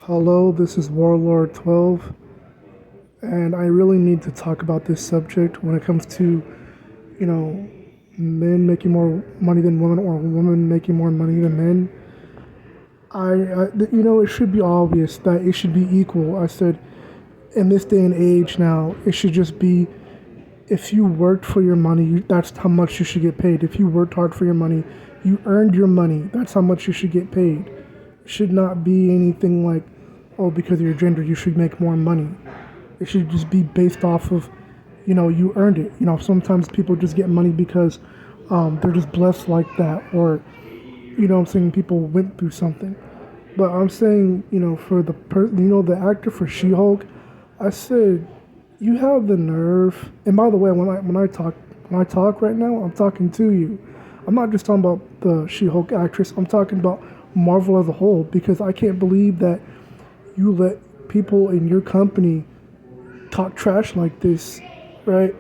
Hello, this is Warlord 12, and I really need to talk about this subject when it comes to, you know, men making more money than women or women making more money than men. It should be obvious that it should be equal. I said, in this day and age now, it should just be if you worked for your money, that's how much you should get paid. If you worked hard for your money, you earned your money, that's how much you should get paid. It should not be anything like, oh, because of your gender, you should make more money. It should just be based off of, you earned it. Sometimes people just get money because they're just blessed like that, or, I'm saying people went through something. But I'm saying, for the actor for She-Hulk, I said, you have the nerve. And by the way, when I talk right now, I'm talking to you. I'm not just talking about the She-Hulk actress. I'm talking about Marvel as a whole because I can't believe that you let people in your company talk trash like this, right?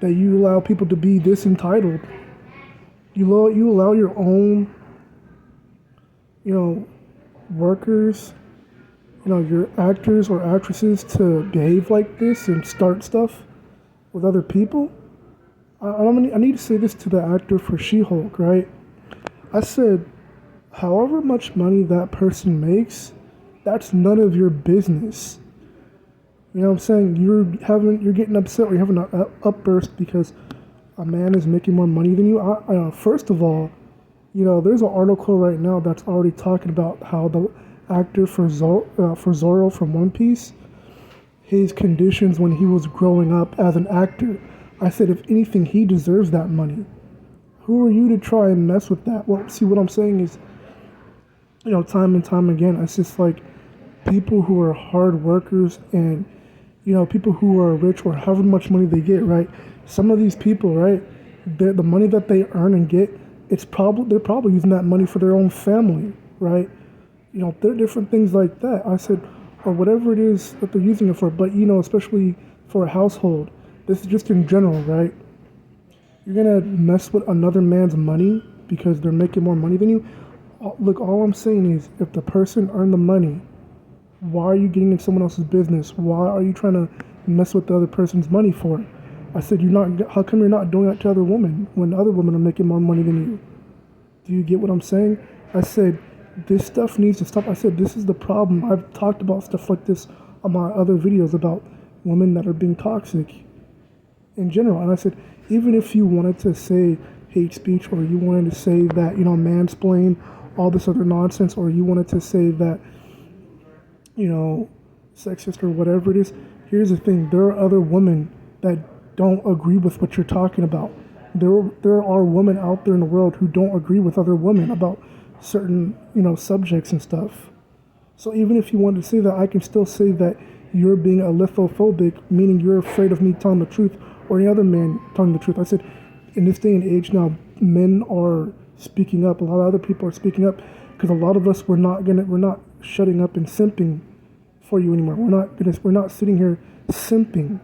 That you allow people to be this entitled. You allow your own, you know, workers, your actors or actresses to behave like this and start stuff with other people. I need to say this to the actor for She-Hulk, right? I said, however much money that person makes, that's none of your business. You know what I'm saying? You're getting upset or you're having an upburst because a man is making more money than you. First of all, there's an article right now that's already talking about how the actor for Zorro from One Piece, his conditions when he was growing up as an actor. I said, if anything, he deserves that money. Who are you to try and mess with that? Well, see, what I'm saying is, time and time again, it's just like people who are hard workers and, people who are rich or however much money they get, right? Some of these people, right, the money that they earn and get, they're probably using that money for their own family, right? There are different things like that. I said, or whatever it is that they're using it for, but especially for a household. This is just in general, right? You're gonna mess with another man's money because they're making more money than you. Look, all I'm saying is, if the person earned the money, why are you getting in someone else's business? Why are you trying to mess with the other person's money for? I said, how come you're not doing that to other women when other women are making more money than you? Do you get what I'm saying? I said, this stuff needs to stop. I said, this is the problem. I've talked about stuff like this on my other videos about women that are being toxic in general. And I said, even if you wanted to say hate speech or you wanted to say that, mansplain, all this other nonsense, or you wanted to say that, sexist or whatever it is, here's the thing. There are other women that don't agree with what you're talking about. There are women out there in the world who don't agree with other women about certain, subjects and stuff. So even if you wanted to say that, I can still say that you're being lithophobic, meaning you're afraid of me telling the truth or any other man telling the truth. I said, in this day and age now, men are speaking up. A lot of other people are speaking up because a lot of us we're not shutting up and simping for you anymore. We're not sitting here simping.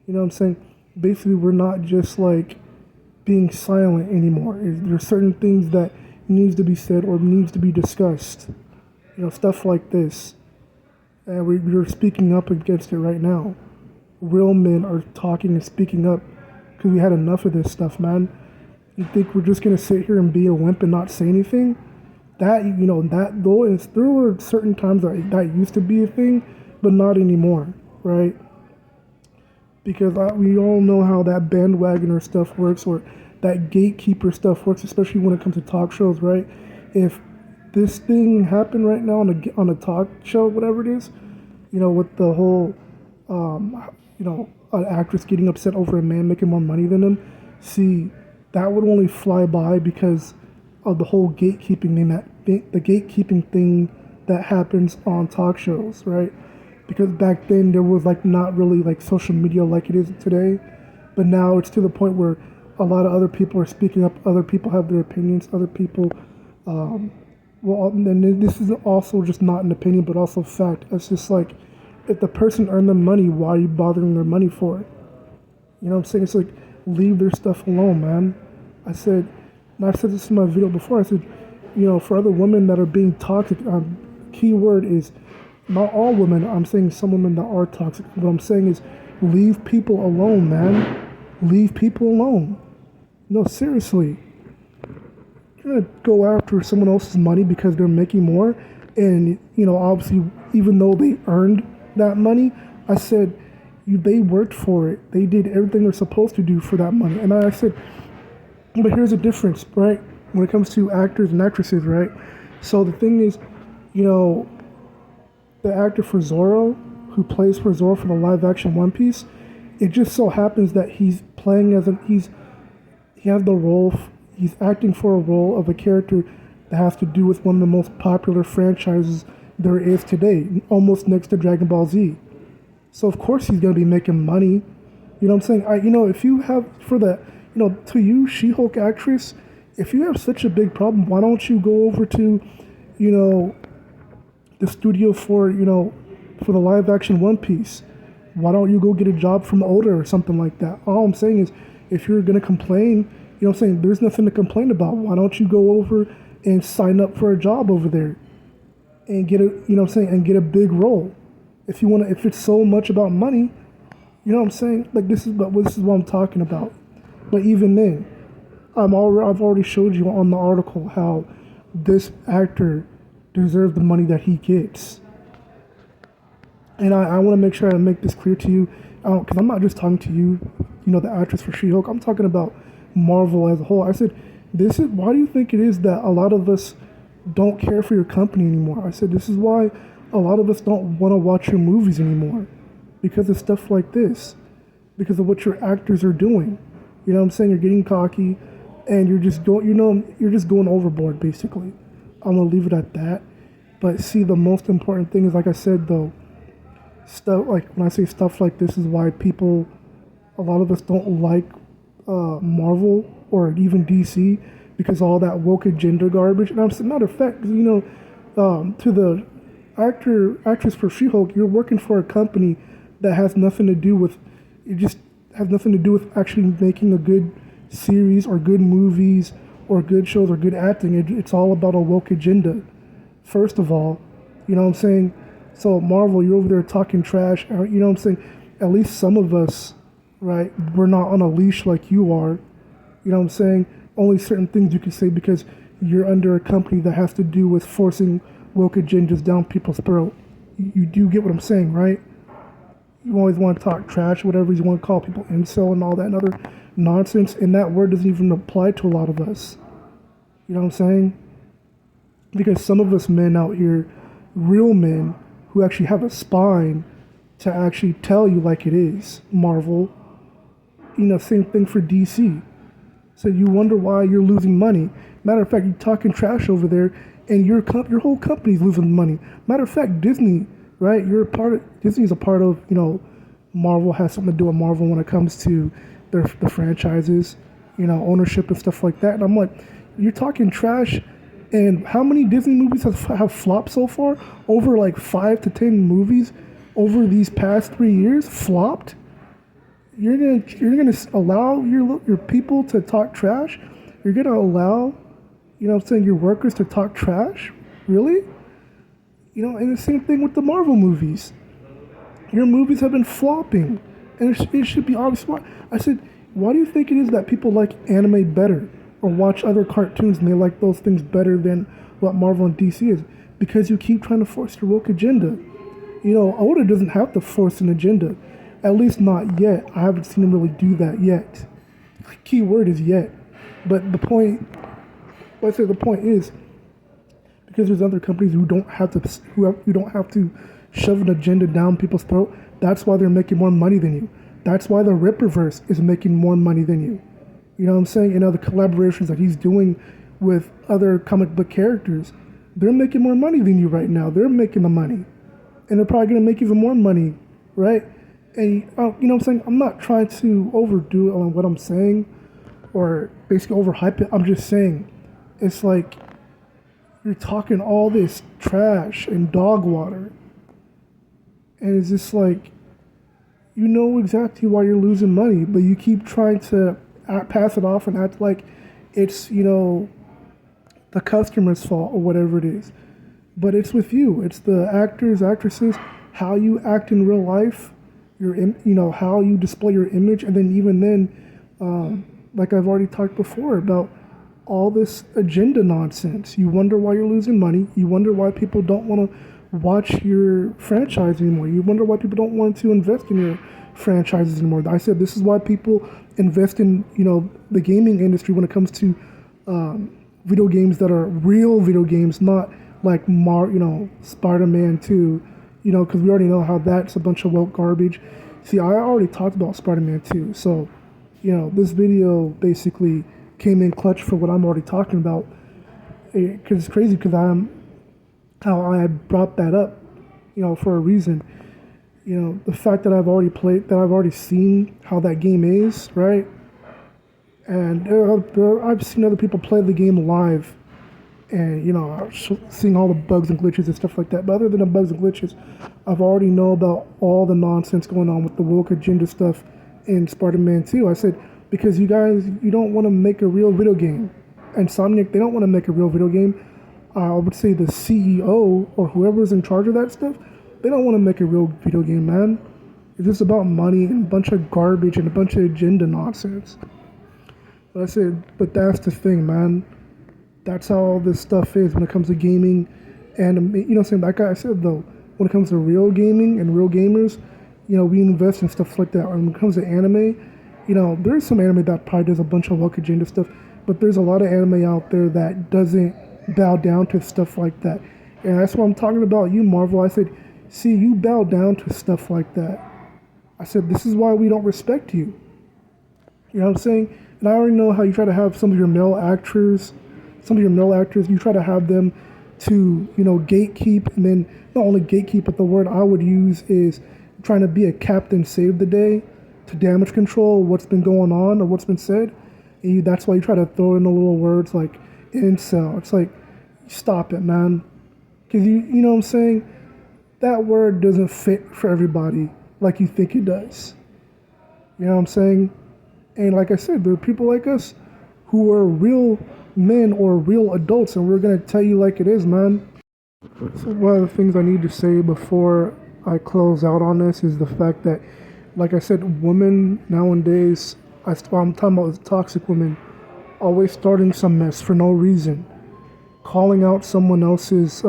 You know what I'm saying? Basically, we're not just like being silent anymore. There's certain things that needs to be said or needs to be discussed. Stuff like this. And we're speaking up against it right now. Real men are talking and speaking up because we had enough of this stuff, man. You think we're just gonna sit here and be a wimp and not say anything? There were certain times that used to be a thing, but not anymore, right? Because we all know how that bandwagoner stuff works, or that gatekeeper stuff works, especially when it comes to talk shows, right? If this thing happened right now on a talk show, whatever it is, with the whole, an actress getting upset over a man making more money than them, see, that would only fly by because of the whole gatekeeping thing that happens on talk shows, right? Because back then there was like not really like social media like it is today, but now it's to the point where a lot of other people are speaking up. Other people have their opinions. Other people, and this is also just not an opinion, but also fact. It's just like, if the person earned the money, why are you bothering their money for it? You know what I'm saying? It's like, leave their stuff alone, man. I said, and I've said this in my video before. I said, for other women that are being toxic, key word is Not all women. I'm saying some women that are toxic. What I'm saying is, leave people alone, man. Leave people alone. No, seriously. You're gonna go after someone else's money because they're making more, and obviously, even though they earned that money, I said, they worked for it. They did everything they're supposed to do for that money, and I said, but here's the difference, right? When it comes to actors and actresses, right? So the thing is, you know, the actor for Zorro, who plays for Zorro for the live action One Piece, it just so happens that he's playing as he has the role, he's acting for a role of a character that has to do with one of the most popular franchises there is today, almost next to Dragon Ball Z. So of course he's gonna be making money. You know what I'm saying? If you have for the, to you, She-Hulk actress, if you have such a big problem, why don't you go over to, you know, the studio for the live action One Piece? Why don't you go get a job from Oda or something like that? All I'm saying is, if you're gonna complain, what I'm saying, there's nothing to complain about. Why don't you go over and sign up for a job over there and get and get a big role? If it's so much about money, what I'm saying? Like this is what I'm talking about. But even then, I've already showed you on the article how this actor deserves the money that he gets. And I want to make sure I make this clear to you, because I'm not just talking to you, the actress for She-Hulk. I'm talking about Marvel as a whole. I said, why do you think it is that a lot of us don't care for your company anymore? I said, this is why a lot of us don't want to watch your movies anymore, because of stuff like this, because of what your actors are doing. You know what I'm saying? You're getting cocky, and you're just going overboard, basically. I'm gonna leave it at that. But see, the most important thing is, like I said, though, stuff like when I say stuff like this is why a lot of us don't like Marvel or even DC, because all that woke agenda garbage. And I'm saying, matter of fact, to the actress for She-Hulk, you're working for a company that has nothing to do with actually making a good series or good movies or good shows or good acting. It's all about a woke agenda. First of all, you know what I'm saying? So Marvel, you're over there talking trash. You know what I'm saying? At least some of us, right? We're not on a leash like you are. You know what I'm saying? Only certain things you can say because you're under a company that has to do with forcing woke agendas down people's throat. You do get what I'm saying, right? You always want to talk trash, whatever you want to call people, incel and all that and other nonsense, and that word doesn't even apply to a lot of us. You know what I'm saying? Because some of us men out here, real men, who actually have a spine to actually tell you like it is, Marvel, same thing for DC. So you wonder why you're losing money. Matter of fact, you're talking trash over there, and your whole company's losing money. Matter of fact, Disney, right? Disney's a part of, Marvel, has something to do with Marvel when it comes to the franchises, ownership and stuff like that. And I'm like, you're talking trash, and how many Disney movies have flopped so far? Over like 5 to 10 movies over these past 3 years flopped. You're gonna allow your people to talk trash? You're gonna allow, your workers to talk trash? Really? And the same thing with the Marvel movies. Your movies have been flopping, and it should be obvious why. I said, why do you think it is that people like anime better or watch other cartoons and they like those things better than what Marvel and DC is? Because you keep trying to force your woke agenda. Oda doesn't have to force an agenda. At least not yet. I haven't seen him really do that yet. The key word is yet. But the point is, because there's other companies who don't have to shove an agenda down people's throat. That's why they're making more money than you. That's why the Ripperverse is making more money than you. You know what I'm saying? The collaborations that he's doing with other comic book characters, they're making more money than you right now. They're making the money, and they're probably gonna make even more money, right? And you know what I'm saying? I'm not trying to overdo it on what I'm saying, or basically overhype it. I'm just saying, it's like you're talking all this trash and dog water. And it's just like, you know exactly why you're losing money, but you keep trying to pass it off and act like it's, the customer's fault or whatever it is. but it's with you. It's the actors, actresses, how you act in real life, how you display your image, and then even then, like I've already talked before about all this agenda nonsense. You wonder why you're losing money. You wonder why people don't want to watch your franchise anymore. You wonder why people don't want to invest in your franchises anymore. I said this is why people invest in the gaming industry when it comes to video games that are real video games, not like Spider-Man 2, because we already know how that's a bunch of woke garbage. See, I already talked about Spider-Man 2, so this video basically came in clutch for what I'm already talking about. Because it's crazy because how I had brought that up, for a reason. The fact that I've already seen how that game is, right? And I've seen other people play the game live, and seeing all the bugs and glitches and stuff like that. But other than the bugs and glitches, I've already know about all the nonsense going on with the woke agenda stuff in Spider-Man 2. I said, because you don't want to make a real video game. And Insomniac, they don't want to make a real video game. I would say the CEO or whoever's in charge of that stuff, they don't want to make a real video game, man. It's just about money and a bunch of garbage and a bunch of agenda nonsense. But I said, but that's the thing, man. That's how all this stuff is when it comes to gaming. And, like I said, though, when it comes to real gaming and real gamers, we invest in stuff like that. When it comes to anime, there's some anime that probably does a bunch of woke agenda stuff, but there's a lot of anime out there that doesn't bow down to stuff like that. And that's what I'm talking about you, Marvel. I said, see, you bow down to stuff like that. I said, this is why we don't respect you. You know what I'm saying? And I already know how you try to have some of your male actors, you try to have them to, gatekeep, and then not only gatekeep, but the word I would use is trying to be a captain save the day to damage control what's been going on or what's been said. And that's why you try to throw in the little words like incel. It's like, stop it, man. Because you know what I'm saying? That word doesn't fit for everybody like you think it does. You know what I'm saying? And like I said, there are people like us who are real men or real adults, and we're going to tell you like it is, man. So one of the things I need to say before I close out on this is the fact that, like I said, women nowadays, I'm talking about toxic women, always starting some mess for no reason. Calling out someone else's,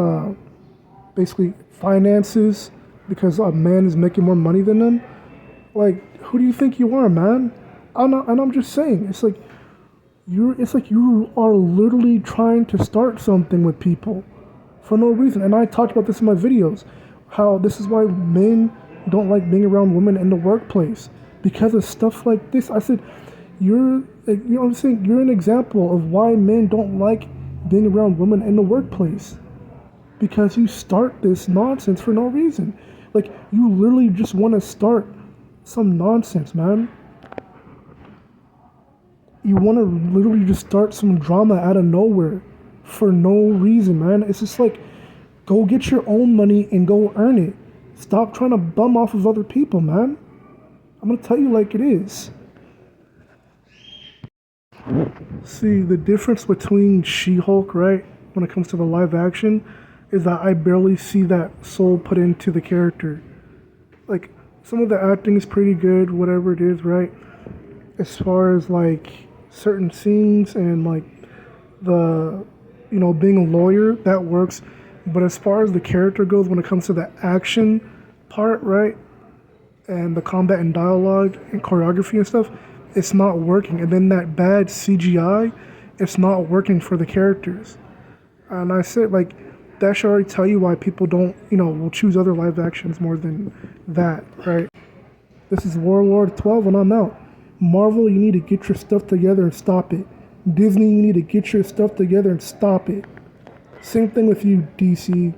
basically, finances because a man is making more money than them. Like, who do you think you are, man? I'm just saying, it's like you are literally trying to start something with people for no reason. And I talked about this in my videos, how this is why men don't like being around women in the workplace because of stuff like this. I said, you're an example of why men don't like being around women in the workplace, because you start this nonsense for no reason. Like, you literally just want to start some nonsense, man. You want to literally just start some drama out of nowhere for no reason, man. It's just like, go get your own money and go earn it. Stop trying to bum off of other people, man. I'm going to tell you like it is. See, the difference between She-Hulk, right, when it comes to the live action, is that I barely see that soul put into the character. Like, some of the acting is pretty good, whatever it is, right? As far as, like, certain scenes and, like, the, being a lawyer, that works. But as far as the character goes, when it comes to the action part, right, and the combat and dialogue and choreography and stuff, it's not working. And then that bad CGI, it's not working for the characters. And I said, like, that should already tell you why people don't, will choose other live actions more than that, right? This is World War 12 and I'm out. Marvel, you need to get your stuff together and stop it. Disney, you need to get your stuff together and stop it. Same thing with you, DC.